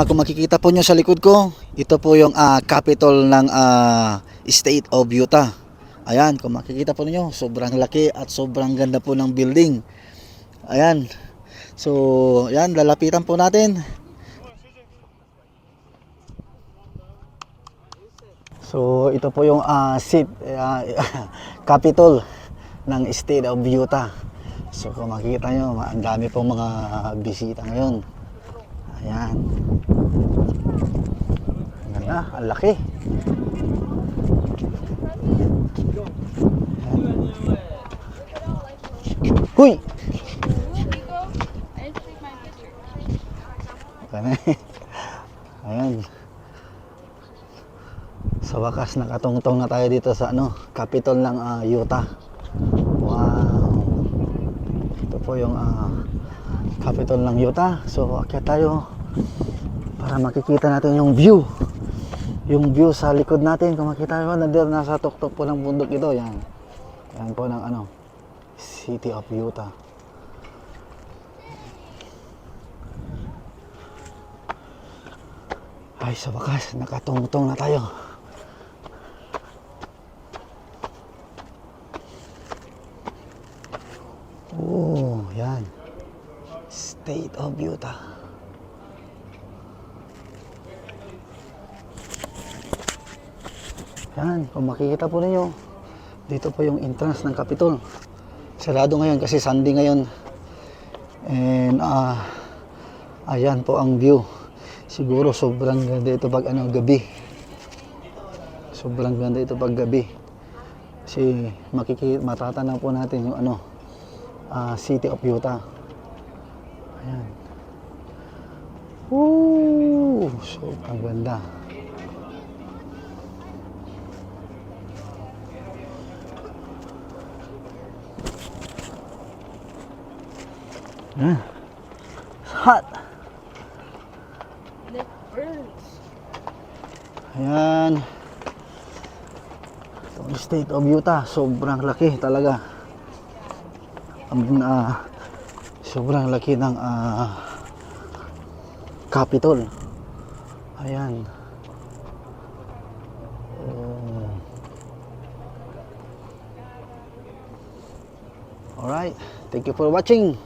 Kung makikita po nyo sa likod ko, ito po yung capital ng State of Utah. Ayan, kung makikita po nyo, sobrang laki at sobrang ganda po ng building. Ayan. So, ayan, lalapitan po natin. So, ito po yung capital ng State of Utah. So, kung makikita nyo, ang dami pong mga bisita ngayon. Ayan. Ganda, ang laki. Huy! Ayan. Sa wakas, nakatungtong na tayo dito sa capital ng Utah. Wow. Ito po yung capital ng Utah. So, akyat tayo para makikita natin yung view. Yung view sa likod natin. Kung makita nyo, nasa tuktok po ng bundok ito. Yan. Yan po ng City of Utah. Ay, sa wakas, nakatungtong na tayo. Oh, yan. State of Utah. Yan, kung makikita po ninyo, dito po yung entrance ng Capitol. Sarado ngayon kasi Sunday ngayon. And ayan po ang view. Siguro sobrang ganda ito pag gabi. Sobrang ganda ito pag gabi. Kasi matatanaw po natin yung City of Utah. Ayan. Woo! Sobrang ganda. It's hot. It burns. Ayan. Itong State of Utah, sobrang laki talaga. Sobrang laki ng Capitol. Ayan. Alright. Thank you for watching.